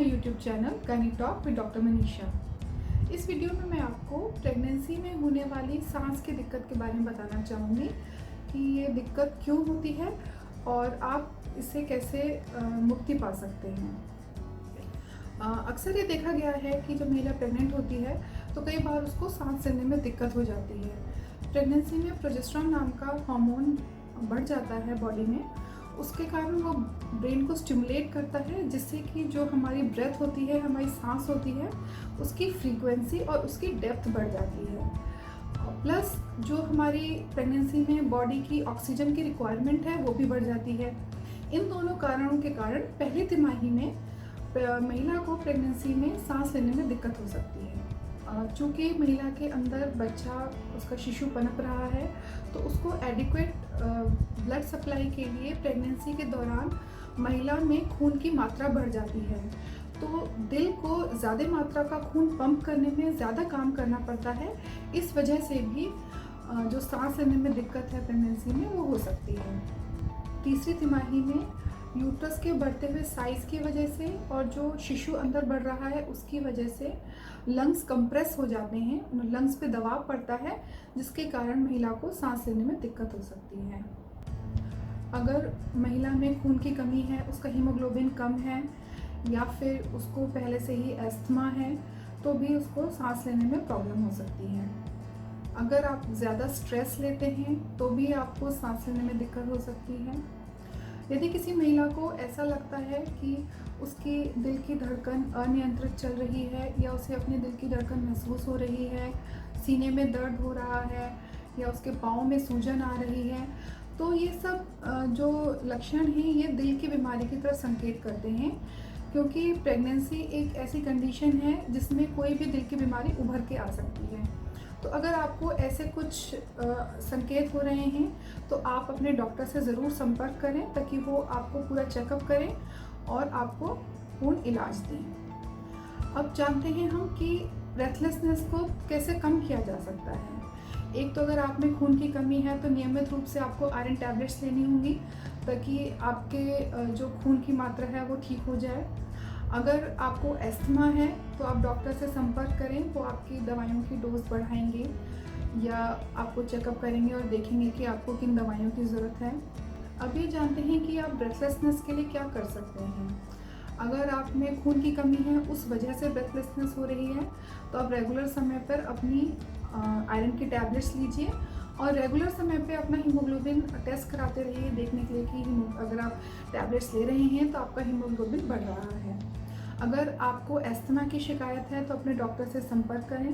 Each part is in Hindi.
YouTube channel gynae talk with doctor Manisha. इस वीडियो में मैं आपको प्रेगनेंसी में होने वाली सांस की दिक्कत के बारे में बताना चाहूँगी कि ये दिक्कत क्यों होती है और आप इससे कैसे मुक्ति पा सकते हैं। अक्सर ये देखा गया है कि जब महिला प्रेग्नेंट होती है तो कई बार उसको सांस लेने में दिक्कत हो जाती है। प्रेगनेंसी में प्रोजेस्टेरॉन नाम का हार्मोन बढ़ जाता है बॉडी में, उसके कारण वो ब्रेन को स्टिमुलेट करता है, जिससे कि जो हमारी ब्रेथ होती है, हमारी सांस होती है, उसकी फ्रीक्वेंसी और उसकी डेप्थ बढ़ जाती है। प्लस जो हमारी प्रेगनेंसी में बॉडी की ऑक्सीजन की रिक्वायरमेंट है वो भी बढ़ जाती है। इन दोनों कारणों के कारण पहली तिमाही में महिला को प्रेगनेंसी में सांस लेने में दिक्कत हो सकती है। चूँकि महिला के अंदर बच्चा, उसका शिशु पनप रहा है, तो उसको एडिक्वेट ब्लड सप्लाई के लिए प्रेगनेंसी के दौरान महिला में खून की मात्रा बढ़ जाती है, तो दिल को ज़्यादा मात्रा का खून पंप करने में ज़्यादा काम करना पड़ता है। इस वजह से भी जो सांस लेने में दिक्कत है प्रेगनेंसी में वो हो सकती है। तीसरी तिमाही में यूट्रस के बढ़ते हुए साइज़ की वजह से और जो शिशु अंदर बढ़ रहा है उसकी वजह से लंग्स कंप्रेस हो जाते हैं, लंग्स पे दबाव पड़ता है, जिसके कारण महिला को सांस लेने में दिक्कत हो सकती है। अगर महिला में खून की कमी है, उसका हीमोग्लोबिन कम है या फिर उसको पहले से ही अस्थमा है, तो भी उसको सांस लेने में प्रॉब्लम हो सकती है। अगर आप ज़्यादा स्ट्रेस लेते हैं तो भी आपको सांस लेने में दिक्कत हो सकती है। यदि किसी महिला को ऐसा लगता है कि उसकी दिल की धड़कन अनियंत्रित चल रही है या उसे अपने दिल की धड़कन महसूस हो रही है, सीने में दर्द हो रहा है या उसके पाँव में सूजन आ रही है, तो ये सब जो लक्षण हैं ये दिल की बीमारी की तरफ संकेत करते हैं, क्योंकि प्रेगनेंसी एक ऐसी कंडीशन है जिसमें कोई भी दिल की बीमारी उभर के आ सकती है। तो अगर आपको ऐसे कुछ संकेत हो रहे हैं तो आप अपने डॉक्टर से ज़रूर संपर्क करें, ताकि वो आपको पूरा चेकअप करें और आपको पूर्ण इलाज दें। अब जानते हैं हम कि ब्रेथलेसनेस को कैसे कम किया जा सकता है। एक तो अगर आप में खून की कमी है तो नियमित रूप से आपको आयरन टैबलेट्स लेनी होंगी, ताकि आपके जो खून की मात्रा है वो ठीक हो जाए। अगर आपको अस्थमा है तो आप डॉक्टर से संपर्क करें, वो आपकी दवाइयों की डोज बढ़ाएंगे या आपको चेकअप करेंगे और देखेंगे कि आपको किन दवाइयों की ज़रूरत है। अब ये जानते हैं कि आप ब्रेथलेसनेस के लिए क्या कर सकते हैं। अगर आप में खून की कमी है, उस वजह से ब्रेथलेसनेस हो रही है, तो आप रेगुलर समय पर अपनी आयरन की टैबलेट्स लीजिए और रेगुलर समय पे अपना हीमोग्लोबिन टेस्ट कराते रहिए, देखने के लिए कि अगर आप टैबलेट्स ले रहे हैं तो आपका हीमोग्लोबिन बढ़ रहा है। अगर आपको अस्थमा की शिकायत है तो अपने डॉक्टर से संपर्क करें,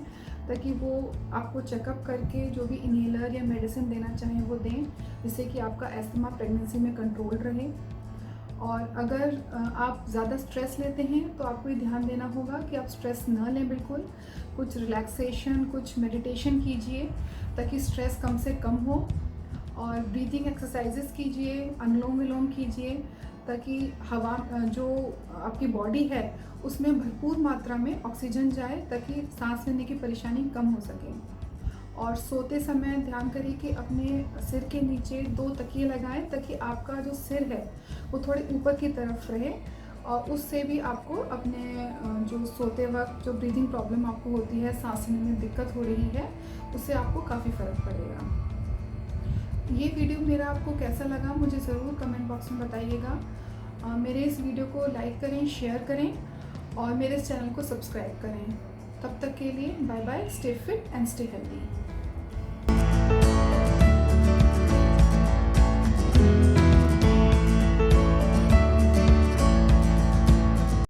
ताकि वो आपको चेकअप करके जो भी इन्हेलर या मेडिसिन देना चाहें वो दें, जिससे कि आपका अस्थमा प्रेगनेंसी में कंट्रोल रहे। और अगर आप ज़्यादा स्ट्रेस लेते हैं तो आपको ये ध्यान देना होगा कि आप स्ट्रेस न लें बिल्कुल। कुछ रिलैक्सेशन, कुछ मेडिटेशन कीजिए ताकि स्ट्रेस कम से कम हो, और ब्रीदिंग एक्सरसाइजेस कीजिए, अनुलोम विलोम कीजिए, ताकि हवा जो आपकी बॉडी है उसमें भरपूर मात्रा में ऑक्सीजन जाए, ताकि सांस लेने की परेशानी कम हो सके। और सोते समय ध्यान करिए कि अपने सिर के नीचे 2 तकिए लगाएं, ताकि आपका जो सिर है वो थोड़े ऊपर की तरफ रहे, और उससे भी आपको अपने जो सोते वक्त जो ब्रीदिंग प्रॉब्लम आपको होती है, सांस लेने में दिक्कत हो रही है, उससे आपको काफ़ी फ़र्क पड़ेगा। ये वीडियो मेरा आपको कैसा लगा मुझे ज़रूर कमेंट बॉक्स में बताइएगा। मेरे इस वीडियो को लाइक करें, शेयर करें और मेरे इस चैनल को सब्सक्राइब करें। तब तक के लिए bye bye, stay fit and stay healthy.